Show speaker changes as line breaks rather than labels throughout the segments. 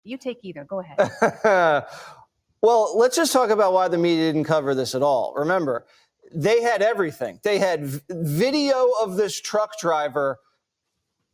You take either. Go ahead.
Well, let's just talk about why the media didn't cover this at all. Remember, they had everything. They had video of this truck driver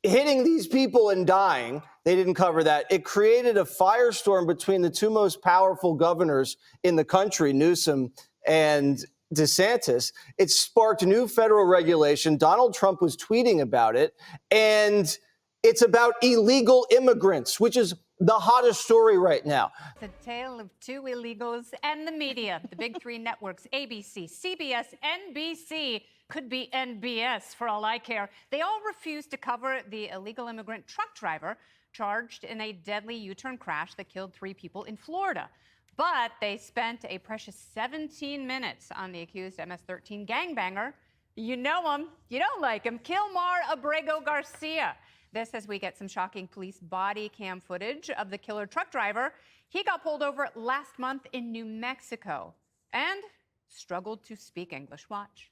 hitting these people and dying. They didn't cover that. It created a firestorm between the two most powerful governors in the country, Newsom and DeSantis. It sparked new federal regulation. Donald Trump was tweeting about it. And it's about illegal immigrants, which is the hottest story right now.
The tale of two illegals and the media, the big three networks, ABC, CBS, NBC, could be NBS for all I care. They all refused to cover the illegal immigrant truck driver charged in a deadly U-turn crash that killed 3 people in Florida. But they spent a precious 17 minutes on the accused MS-13 gangbanger. You know him, you don't like him, Kilmar Abrego Garcia. This as we get some shocking police body cam footage of the killer truck driver. He got pulled over last month in New Mexico and struggled to speak English. Watch.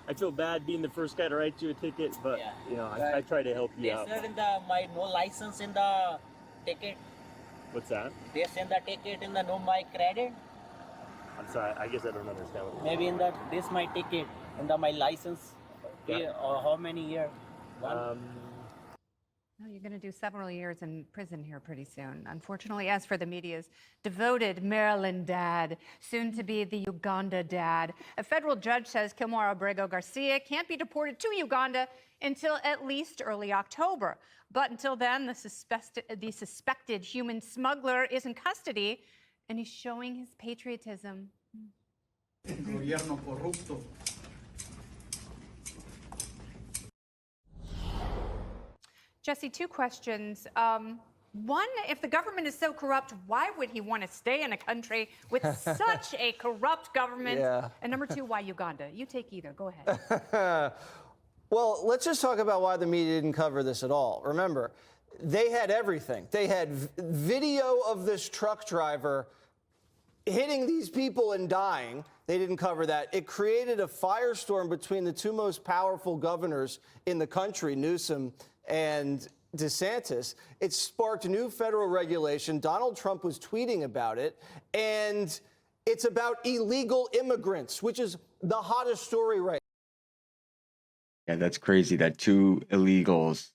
I feel bad being the first guy to write you a ticket, but you know, I try to help you out.
They said my no license in the ticket.
What's that?
They send the ticket in the no my credit.
I'm sorry, I guess I don't understand what
Maybe in the this my ticket in the my license.
Yeah.
Or how many years?
Well, you're going to do several years in prison here pretty soon. Unfortunately, as for the media's devoted Maryland dad, soon to be the Uganda dad, a federal judge says Kilmar Abrego Garcia can't be deported to Uganda until at least early October. But until then, the suspected human smuggler is in custody, and he's showing his patriotism.
Gobierno corrupto.
Jesse, 2 questions. One, if the government is so corrupt, why would he want to stay in a country with such a corrupt government?
Yeah.
And number 2, why Uganda? You take either. Go ahead.
Well, let's just talk about why the media didn't cover this at all. Remember, they had everything. They had video of this truck driver hitting these people and dying. They didn't cover that. It created a firestorm between the two most powerful governors in the country, Newsom and DeSantis. It sparked new federal regulation. Donald Trump was tweeting about it. And it's about illegal immigrants, which is the hottest story right now.
Yeah, that's crazy that 2 illegals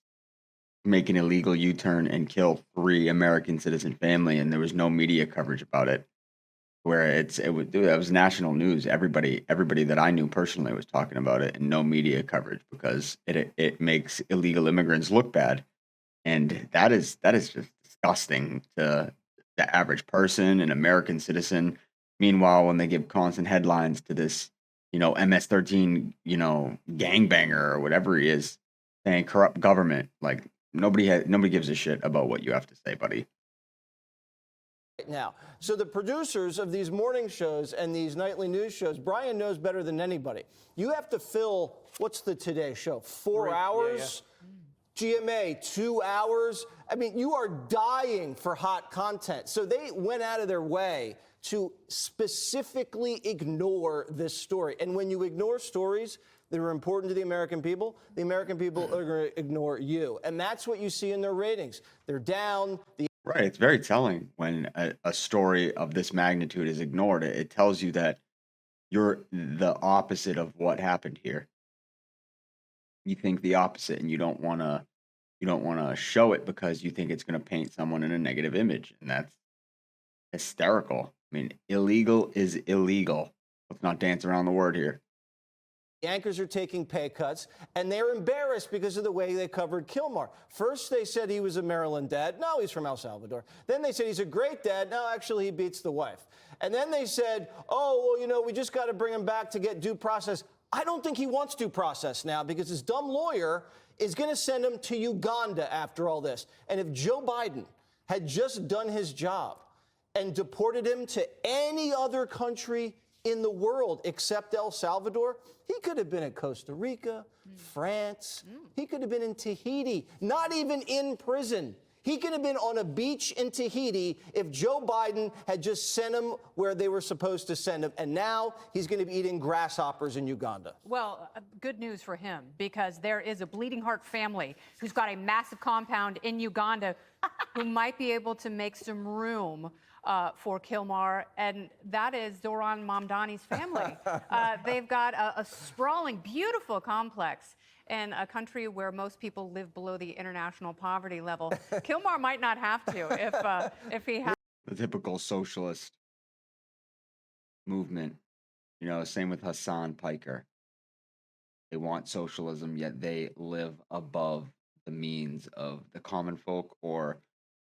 make an illegal U-turn and kill 3 American citizen family, and there was no media coverage about it. Where it was national news. Everybody that I knew personally was talking about it, and no media coverage because it makes illegal immigrants look bad, and that is just disgusting to the average person, an American citizen. Meanwhile, when they give constant headlines to this, MS-13, gangbanger or whatever he is, saying corrupt government, like nobody gives a shit about what you have to say, buddy.
Now, so the producers of these morning shows and these nightly news shows, Brian knows better than anybody. You have to fill, what's the Today Show, 4 hours? Yeah. GMA, 2 hours? I mean, you are dying for hot content. So they went out of their way to specifically ignore this story. And when you ignore stories that are important to the American people are going to ignore you. And that's what you see in their ratings. They're down.
Right. It's very telling when a story of this magnitude is ignored. It tells you that you're the opposite of what happened here. You think the opposite, and you don't want to show it because you think it's going to paint someone in a negative image, and that's hysterical. I mean, illegal is illegal. Let's not dance around the word here.
The anchors are taking pay cuts, and they're embarrassed because of the way they covered Kilmar. First, they said he was a Maryland dad. No, he's from El Salvador. Then they said he's a great dad. No, actually, he beats the wife. And then they said, oh, well, we just got to bring him back to get due process. I don't think he wants due process now because his dumb lawyer is going to send him to Uganda after all this. And if Joe Biden had just done his job and deported him to any other country in the world except El Salvador, he could have been in Costa Rica, France. He could have been in Tahiti, not even in prison. He could have been on a beach in Tahiti if Joe Biden had just sent him where they were supposed to send him. And now he's going to be eating grasshoppers in Uganda.
Well, good news for him, because there is a Bleeding Heart family who's got a massive compound in Uganda who might be able to make some room for Kilmar, and that is Zoran Mamdani's family. They've got a sprawling, beautiful complex in a country where most people live below the international poverty level. Kilmar might not have to if he has.
The typical socialist movement, you know, same with Hassan Piker. They want socialism, yet they live above the means of the common folk, or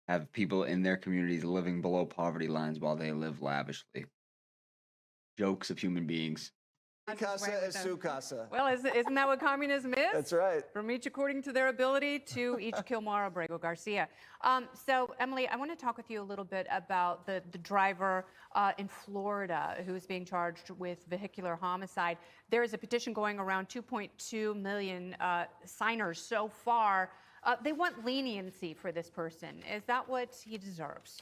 have people in their communities living below poverty lines while they live lavishly. Jokes of human beings.
Casa es su casa.
Well, isn't that what communism is?
That's right.
From each according to their ability to each Kilmar Abrego Garcia. So, Emily, I want to talk with you a little bit about the driver in Florida who is being charged with vehicular homicide. There is a petition going around, 2.2 million signers so far. They want leniency for this person. Is that what he deserves?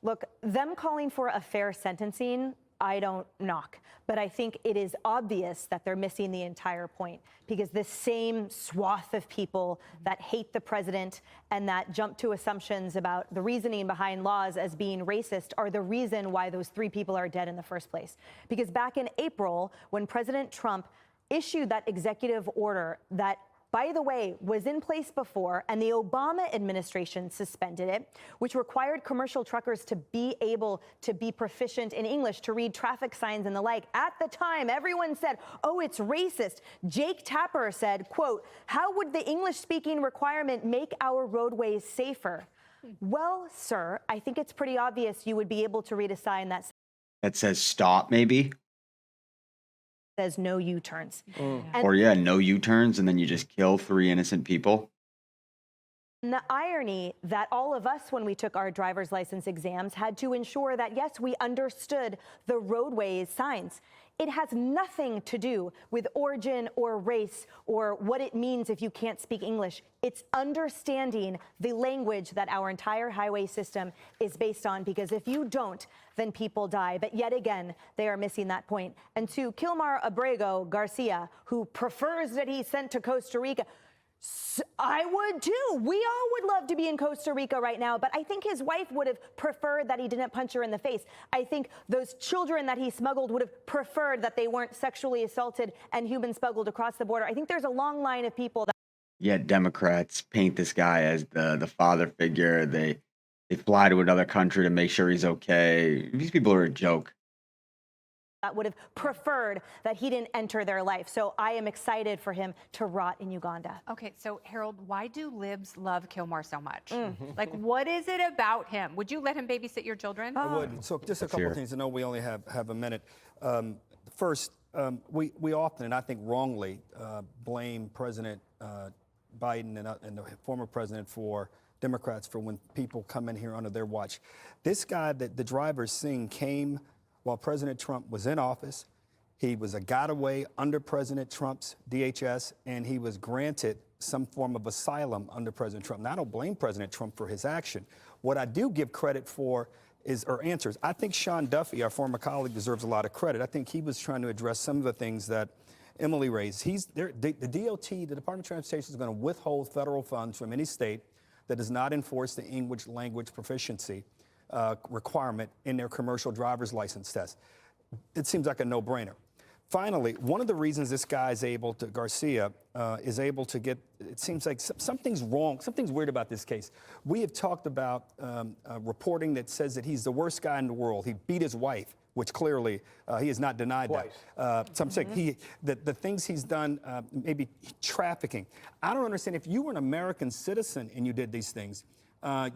Look, them calling for a fair sentencing, I don't knock. But I think it is obvious that they're missing the entire point, because this same swath of people that hate the president and that jump to assumptions about the reasoning behind laws as being racist are the reason why those 3 people are dead in the first place. Because back in April, when President Trump issued that executive order that, by the way, was in place before, and the Obama administration suspended it, which required commercial truckers to be able to be proficient in English, to read traffic signs and the like. At the time, everyone said, oh, it's racist. Jake Tapper said, quote, how would the English-speaking requirement make our roadways safer? Well, sir, I think it's pretty obvious you would be able to read a sign that
says stop, maybe.
says no U-turns.
Or yeah, no U-turns, and then you just kill 3 innocent people.
And the irony that all of us, when we took our driver's license exams, had to ensure that, yes, we understood the roadways signs. It has nothing to do with origin or race or what it means if you can't speak English. It's understanding the language that our entire highway system is based on, because if you don't, then people die. But yet again, they are missing that point. And to Kilmar Abrego Garcia, who prefers that he's sent to Costa Rica, I would too. We all would love to be in Costa Rica right now, but I think his wife would have preferred that he didn't punch her in the face. I think those children that he smuggled would have preferred that they weren't sexually assaulted and human smuggled across the border. I think there's a long line of people that.
Yet Democrats paint this guy as the father figure. They fly to another country to make sure he's okay. These people are a joke.
That would have preferred that he didn't enter their life. So I am excited for him to rot in Uganda.
Okay, so Harold, why do libs love Kilmar so much? Like, what is it about him? Would you let him babysit your children?
I would. So just a couple of things. I know we only have a minute. First, we often, and I think wrongly, blame President Biden and the former president for Democrats for when people come in here under their watch. This guy that the driver's seen came while President Trump was in office. He was a got-away under President Trump's DHS, and he was granted some form of asylum under President Trump. Now, I don't blame President Trump for his action. What I do give credit for are answers. I think Sean Duffy, our former colleague, deserves a lot of credit. I think he was trying to address some of the things that Emily raised. The DOT, the Department of Transportation, is going to withhold federal funds from any state that does not enforce the English language proficiency requirement in their commercial driver's license test. It seems like a no-brainer. Finally, one of the reasons this guy is able to, Garcia, is able to get, it seems like something's wrong, something's weird about this case. We have talked about reporting that says that he's the worst guy in the world. He beat his wife, which clearly he has not denied that. So I'm saying the things he's done, maybe trafficking. I don't understand, if you were an American citizen and you did these things,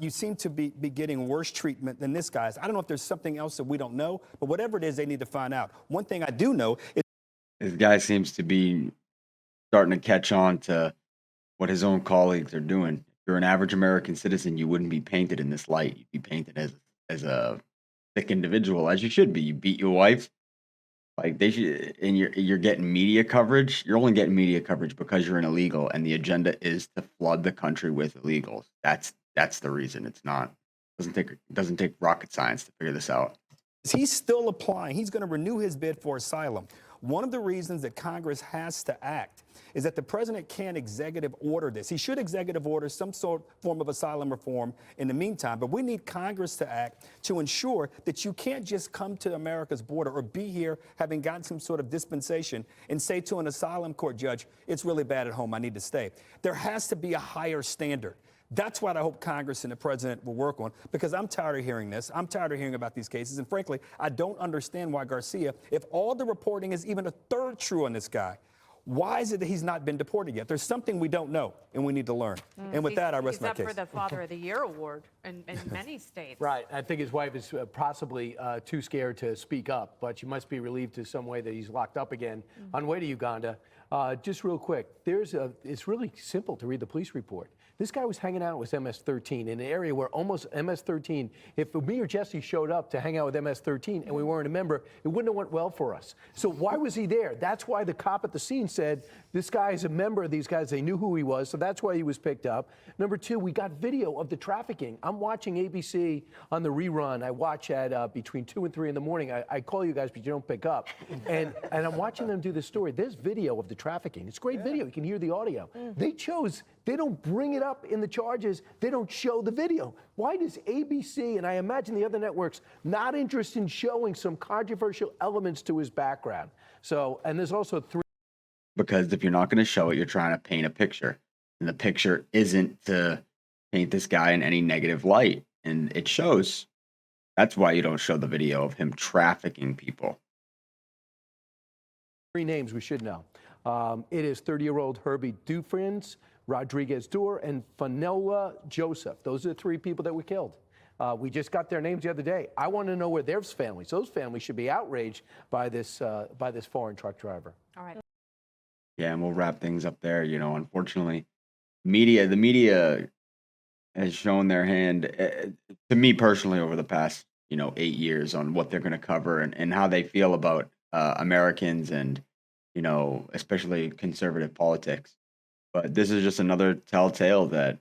you seem to be getting worse treatment than this guy's. I don't know if there's something else that we don't know, but whatever it is, they need to find out. One thing I do know is
This guy seems to be starting to catch on to what his own colleagues are doing. If you're an average American citizen, you wouldn't be painted in this light. You'd be painted as a sick individual, as you should be. You beat your wife. Like, they should, and you're getting media coverage. You're only getting media coverage because you're an illegal, and the agenda is to flood the country with illegals. That's that's the reason. It's not. Doesn't take rocket science to figure this out.
He's still applying. He's going to renew his bid for asylum. One of the reasons that Congress has to act is that the president can't executive order this. He should executive order some form of asylum reform in the meantime, but we need Congress to act to ensure that you can't just come to America's border or be here having gotten some sort of dispensation and say to an asylum court judge, it's really bad at home, I need to stay. There has to be a higher standard. That's what I hope Congress and the president will work on, because I'm tired of hearing this. I'm tired of hearing about these cases. And frankly, I don't understand why Garcia, if all the reporting is even a third true on this guy, why is it that he's not been deported yet? There's something we don't know, and we need to learn. And with that, I rest my
He's
case.
up for the Father of the Year award in many states.
Right. I think his wife is possibly too scared to speak up, but she must be relieved to some way that he's locked up again on way to Uganda. Just real quick, it's really simple to read the police report. This guy was hanging out with MS-13 in an area where almost MS-13, if me or Jesse showed up to hang out with MS-13 and we weren't a member, it wouldn't have went well for us. So why was he there? That's why the cop at the scene said, this guy is a member of these guys. They knew who he was, so that's why he was picked up. Number two, we got video of the trafficking. I'm watching ABC on the rerun. I watch at between 2 and 3 in the morning. I call you guys, but you don't pick up. And I'm watching them do this story. There's video of the trafficking. It's great video. You can hear the audio. They don't bring it up in the charges. They don't show the video. Why does ABC, and I imagine the other networks, not interested in showing some controversial elements to his background? So, and there's also
Because if you're not going to show it, you're trying to paint a picture. And the picture isn't to paint this guy in any negative light. And it shows. That's why you don't show the video of him trafficking people.
3 names we should know. It is 30-year-old Herbie Dufresne, Rodriguez Dur, and Fanola Joseph. Those are the 3 people that were killed. We just got their names the other day. I want to know where their families. Those families should be outraged by this foreign truck driver.
All right.
Yeah, and we'll wrap things up there. You know, unfortunately, the media has shown their hand to me personally over the past, 8 years on what they're going to cover and how they feel about Americans and, especially conservative politics. But this is just another telltale that,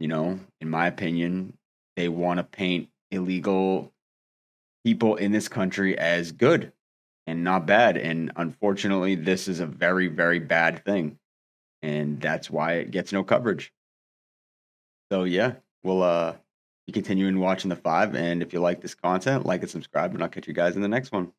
in my opinion, they want to paint illegal people in this country as good and not bad. And unfortunately, this is a very, very bad thing. And that's why it gets no coverage. So, yeah, we'll be continuing watching The Five. And if you like this content, like and subscribe, and I'll catch you guys in the next one.